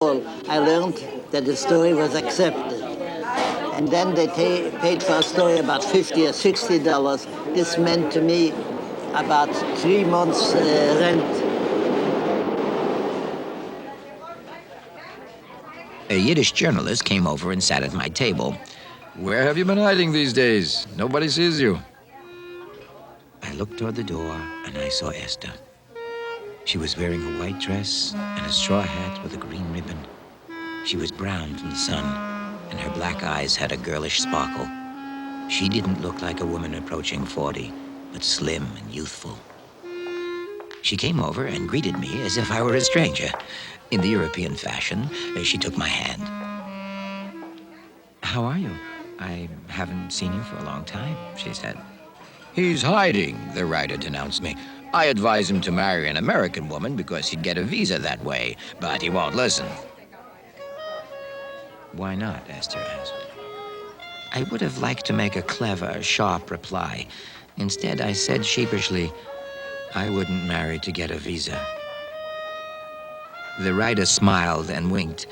I learned that the story was accepted. And then they paid for a story about $50 or $60. This meant to me about 3 months rent. A Yiddish journalist came over and sat at my table. Where have you been hiding these days? Nobody sees you. I looked toward the door and I saw Esther. She was wearing a white dress and a straw hat with a green ribbon. She was brown from the sun, and her black eyes had a girlish sparkle. She didn't look like a woman approaching 40, but slim and youthful. She came over and greeted me as if I were a stranger. In the European fashion, she took my hand. "How are you? I haven't seen you for a long time," she said. He's hiding, the writer denounced me. I advise him to marry an American woman because he'd get a visa that way, but he won't listen. "Why not?" Esther asked. I would have liked to make a clever, sharp reply. Instead, I said sheepishly, "I wouldn't marry to get a visa." The writer smiled and winked.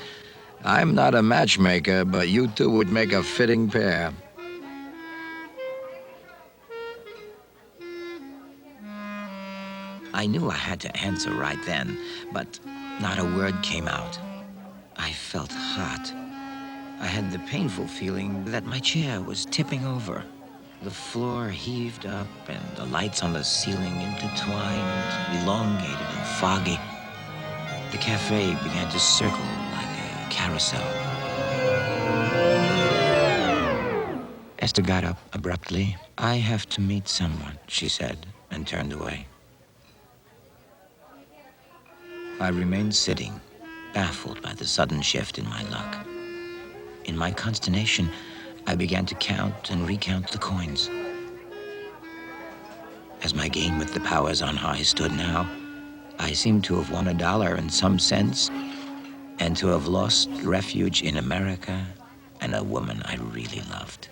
I'm not a matchmaker, but you two would make a fitting pair. I knew I had to answer right then, but not a word came out. I felt hot. I had the painful feeling that my chair was tipping over. The floor heaved up and the lights on the ceiling intertwined, elongated and foggy. The cafe began to circle like a carousel. Esther got up abruptly. "I have to meet someone," she said, and turned away. I remained sitting, baffled by the sudden shift in my luck. In my consternation, I began to count and recount the coins. As my game with the powers on high stood now, I seemed to have won $1 in some sense, and to have lost refuge in America and a woman I really loved.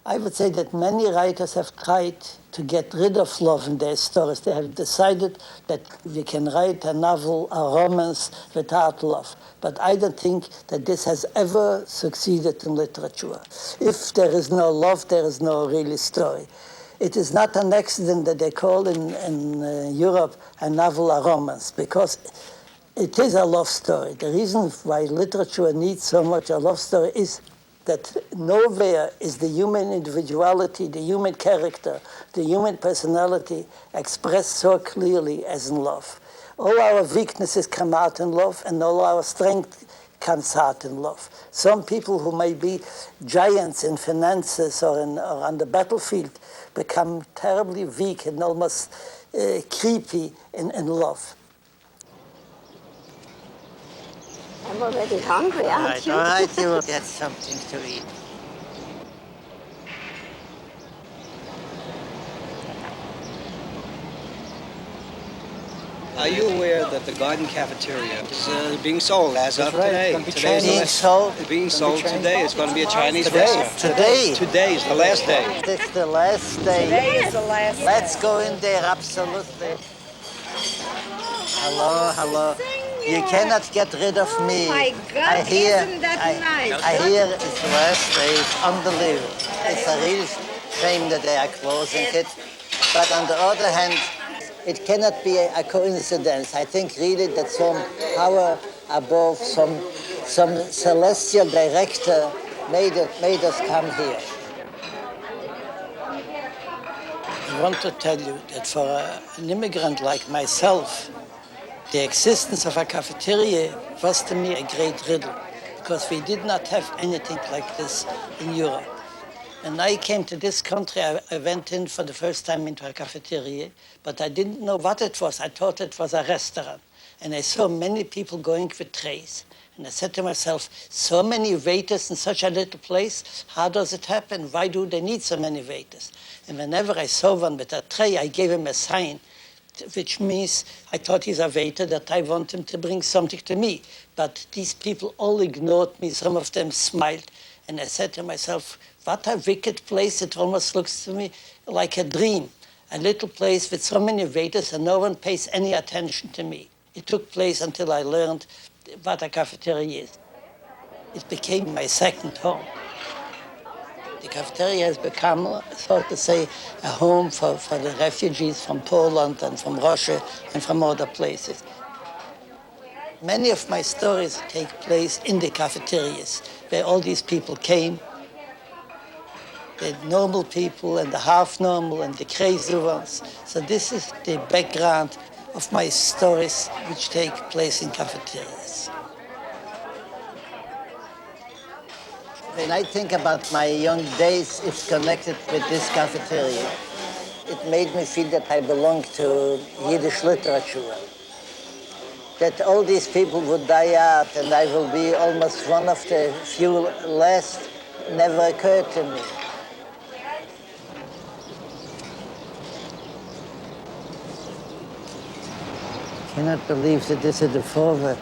I would say that many writers have tried to get rid of love in their stories. They have decided that we can write a novel, a romance without love. But I don't think that this has ever succeeded in literature. If there is no love, there is no really story. It is not an accident that they call in Europe a novel a romance, because it is a love story. The reason why literature needs so much a love story is that nowhere is the human individuality, the human character, the human personality expressed so clearly as in love. All our weaknesses come out in love, and all our strength comes out in love. Some people who may be giants in finances or on the battlefield become terribly weak and almost creepy in love. I'm already hungry, aren't you? All right, you will get something to eat. Are you aware that the garden cafeteria is being sold as of today? Being sold? Being sold today. It's going to be a Chinese Today? restaurant. Today? Today is the last day. It's the last day. Today is the last. Let's go in there, absolutely. Hello, hello. You cannot get rid of me. Oh my God, isn't that nice? I hear it's the last day. It's unbelievable. It's a real shame that they are closing it. But on the other hand, it cannot be a coincidence. I think really that some power above, some celestial director made us come here. I want to tell you that for an immigrant like myself, the existence of a cafeteria was to me a great riddle, because we did not have anything like this in Europe. When I came to this country, I went in for the first time into a cafeteria, but I didn't know what it was. I thought it was a restaurant. And I saw many people going with trays. And I said to myself, so many waiters in such a little place, how does it happen? Why do they need so many waiters? And whenever I saw one with a tray, I gave him a sign, which means I thought he's a waiter, that I want him to bring something to me. But these people all ignored me. Some of them smiled. And I said to myself, what a wicked place. It almost looks to me like a dream. A little place with so many waiters and no one pays any attention to me. It took place until I learned what a cafeteria is. It became my second home. The cafeteria has become, so to say, a home for the refugees from Poland and from Russia and from other places. Many of my stories take place in the cafeterias, where all these people came, the normal people and the half-normal and the crazy ones. So this is the background of my stories which take place in cafeterias. When I think about my young days, it's connected with this cafeteria. It made me feel that I belong to Yiddish literature. That all these people would die out and I will be almost one of the few last never occurred to me. I cannot believe that this is the forward.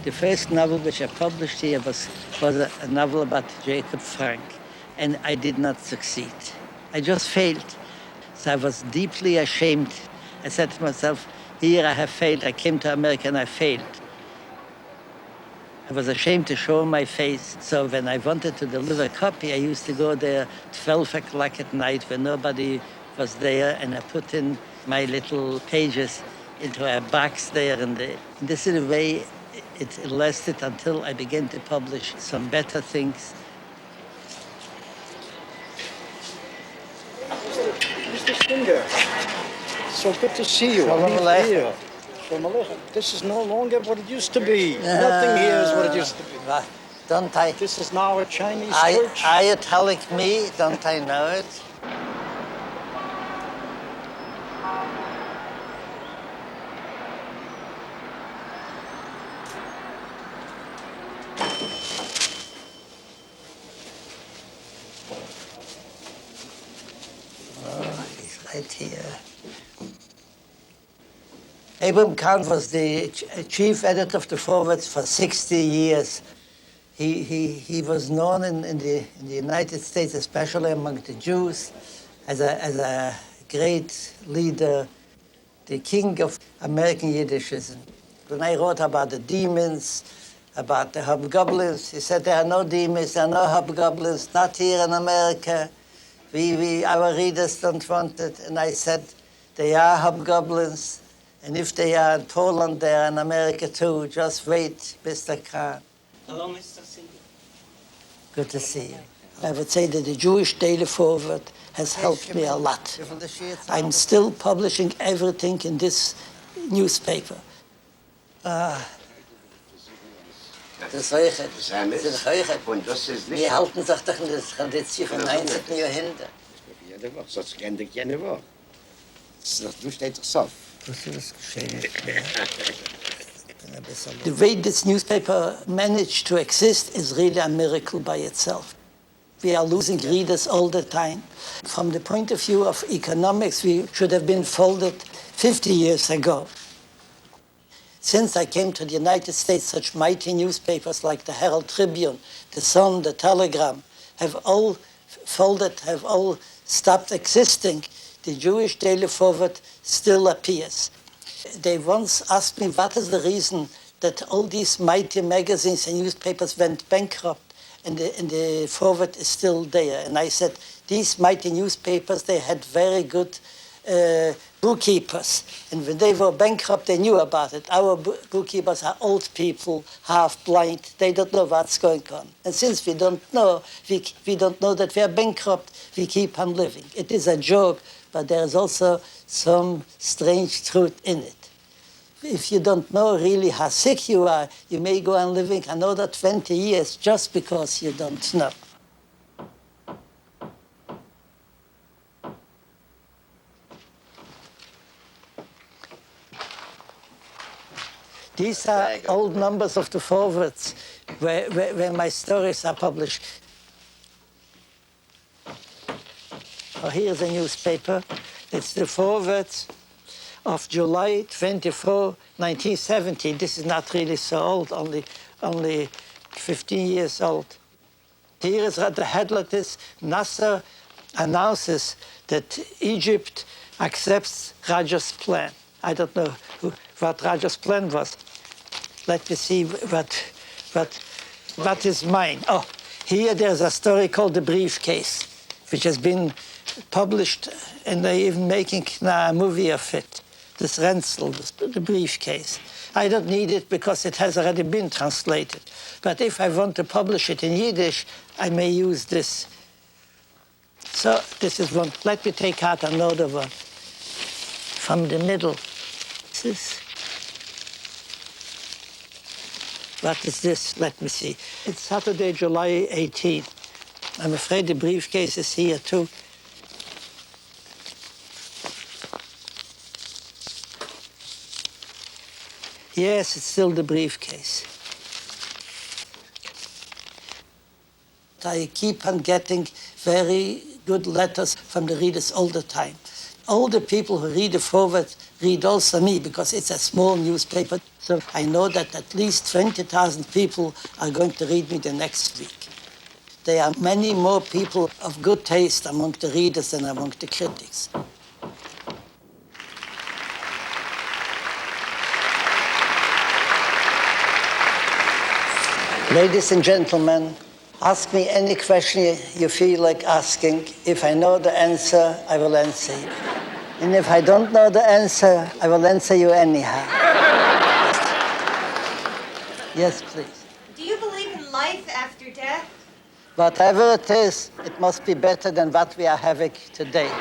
The first novel which I published here was a novel about Jacob Frank, and I did not succeed. I just failed. So I was deeply ashamed. I said to myself, here I have failed. I came to America and I failed. I was ashamed to show my face. So when I wanted to deliver a copy, I used to go there 12 o'clock at night when nobody was there, and I put in my little pages into a box there. And this is the way it lasted until I began to publish some better things. Mr. Stinger, so good to see you. Shalom Aleichem. Shalom Aleichem. This is no longer what it used to be. Nothing here is what it used to be. Don't I? This is now a Chinese Are church. you telling me? Don't I know it? Right here. Abraham Kahn was the chief editor of the Forwards for 60 years. He was known in the United States, especially among the Jews, as a great leader, the king of American Yiddishism. When I wrote about the demons, about the hobgoblins, he said there are no demons, there are no hobgoblins, not here in America. Our readers don't want it. And I said, they are hobgoblins. And if they are in Poland, they are in America too. Just wait, Mr. Kahn. Hello, Mr. Singer. Good to see you. I would say that the Jewish Daily Forward has helped me a lot. I'm still publishing everything in this newspaper. Das Heuchet. Das ist Heuchet. Und das ist nicht... Wir halten sich doch in das Tradition von 19. Jahrhundert. Jede Woche, sonst kennt ich jede Woche. Du steht doch so. Das ist geschehen. The way this newspaper managed to exist is really a miracle by itself. We are losing readers all the time. From the point of view of economics, we should have been folded 50 years ago. Since I came to the United States, such mighty newspapers like the Herald Tribune, the Sun, the Telegram, have all folded, have all stopped existing. The Jewish Daily Forward still appears. They once asked me, what is the reason that all these mighty magazines and newspapers went bankrupt and the Forward is still there? And I said, these mighty newspapers, they had very good bookkeepers. And when they were bankrupt, they knew about it. Our bookkeepers are old people, half blind. They don't know what's going on. And since we don't know, we don't know that we are bankrupt, we keep on living. It is a joke, but there is also some strange truth in it. If you don't know really how sick you are, you may go on living another 20 years just because you don't know. These are old numbers of the forwards where my stories are published. Oh, here's a newspaper. It's the forward of July 24, 1970. This is not really so old, only 15 years old. Here is the headline is Nasser announces that Egypt accepts Raja's plan. I don't know what Raja's plan was. Let me see what is mine. Oh, here there's a story called The Briefcase, which has been published, and they're even making now a movie of it. This Renzel, the briefcase. I don't need it because it has already been translated. But if I want to publish it in Yiddish, I may use this. So this is one. Let me take out another one from the middle. What is this? Let me see. It's Saturday, July 18. I'm afraid the briefcase is here too. Yes, it's still the briefcase. I keep on getting very good letters from the readers all the time. All the people who read the forward read also me because it's a small newspaper. So I know that at least 20,000 people are going to read me the next week. There are many more people of good taste among the readers than among the critics. Ladies and gentlemen, ask me any question you feel like asking. If I know the answer, I will answer you. And if I don't know the answer, I will answer you anyhow. Yes, please. Do you believe in life after death? Whatever it is, it must be better than what we are having today.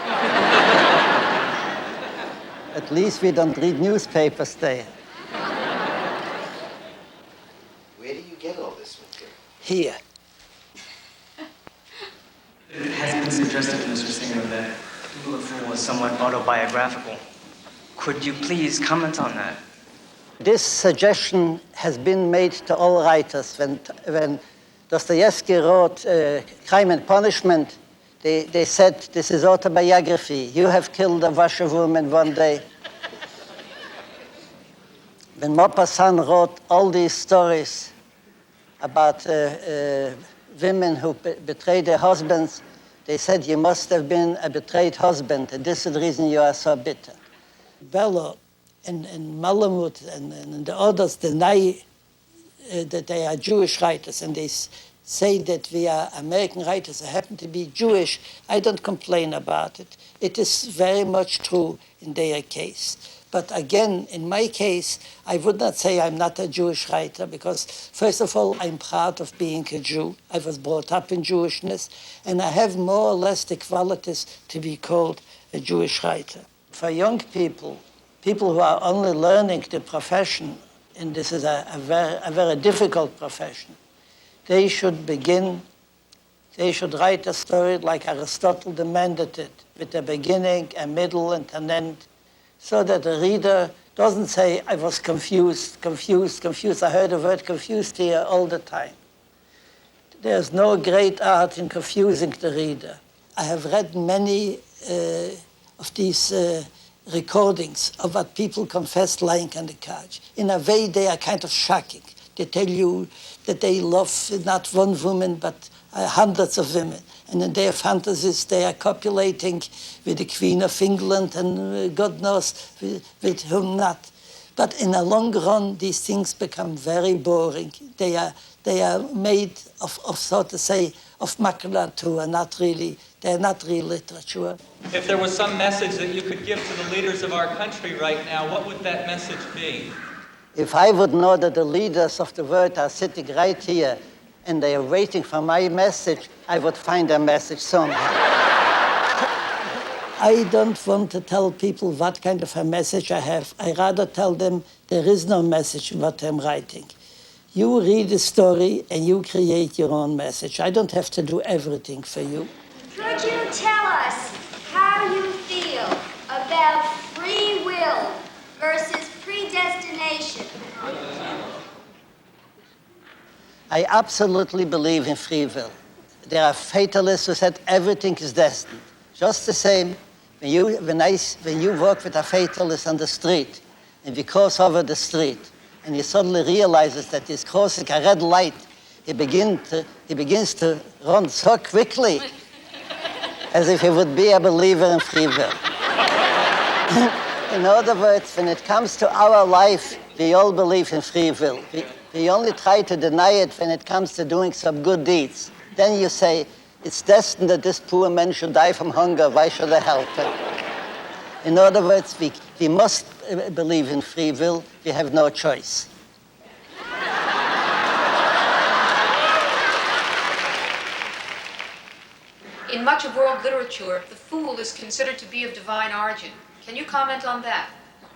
At least we don't read newspapers there. Where do you get all this material? Here. It has been suggested, Mr. Singer, that the film was somewhat autobiographical. Could you please comment on that? This suggestion has been made to all writers. When Dostoevsky wrote Crime and Punishment, they said, this is autobiography. You have killed a washerwoman one day. When Maupassant wrote all these stories about women who betrayed their husbands, they said, you must have been a betrayed husband, and this is the reason you are so bitter. Bello and Malamud and the others deny that they are Jewish writers, and they say that we are American writers who happen to be Jewish. I don't complain about it. It is very much true in their case. But again, in my case, I would not say I'm not a Jewish writer because, first of all, I'm proud of being a Jew. I was brought up in Jewishness, and I have more or less the qualities to be called a Jewish writer. For young people, people who are only learning the profession, and this is a very difficult profession, they should write a story like Aristotle demanded it, with a beginning, a middle, and an end, so that the reader doesn't say, I was confused. I heard the word confused here all the time. There's no great art in confusing the reader. I have read many of these recordings of what people confess lying on the couch. In a way, they are kind of shocking. They tell you that they love not one woman, but hundreds of women. And in their fantasies, they are copulating with the Queen of England and God knows with whom not. But in the long run, these things become very boring. They are made of so to say, of makulatur, they're not real literature. If there was some message that you could give to the leaders of our country right now, what would that message be? If I would know that the leaders of the world are sitting right here and they are waiting for my message, I would find a message somehow. I don't want to tell people what kind of a message I have. I rather tell them there is no message in what I'm writing. You read the story and you create your own message. I don't have to do everything for you. Could you tell us how you feel about free will versus predestination? I absolutely believe in free will. There are fatalists who said everything is destined. Just the same, when you walk with a fatalist on the street, and you cross over the street, and he suddenly realizes that he's crossing a red light, he begins to run so quickly as if he would be a believer in free will. In other words, when it comes to our life, we all believe in free will. We only try to deny it when it comes to doing some good deeds. Then you say, it's destined that this poor man should die from hunger. Why should I help him? In other words, we must believe in free will. We have no choice. In much of world literature, the fool is considered to be of divine origin. Can you comment on that?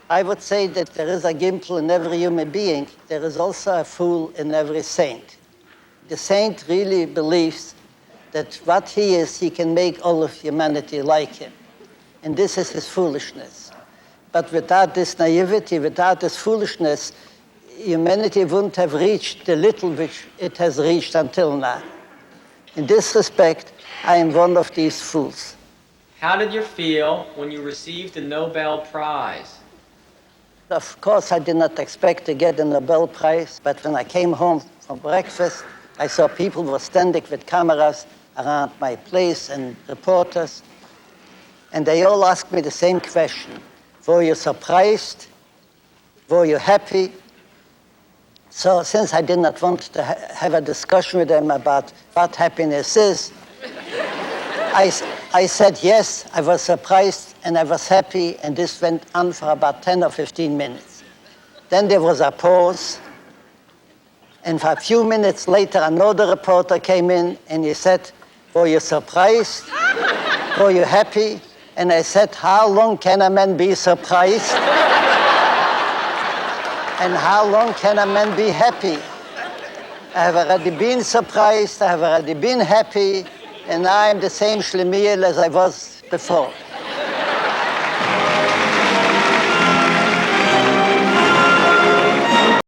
I would say that there is a gimple in every human being. There is also a fool in every saint. The saint really believes that what he is, he can make all of humanity like him. And this is his foolishness. But without this naivety, without this foolishness, humanity wouldn't have reached the little which it has reached until now. In this respect, I am one of these fools. How did you feel when you received the Nobel Prize? Of course, I did not expect to get a Nobel Prize, but when I came home from breakfast, I saw people were standing with cameras around my place and reporters, and they all asked me the same question. Were you surprised? Were you happy? So since I did not want to have a discussion with them about what happiness is, I said yes, I was surprised and I was happy, and this went on for about 10 or 15 minutes. Then there was a pause, and for a few minutes later, another reporter came in and he said, were you surprised? Were you happy? And I said, how long can a man be surprised? And how long can a man be happy? I have already been surprised, I have already been happy, and now I'm the same schlemiel as I was before.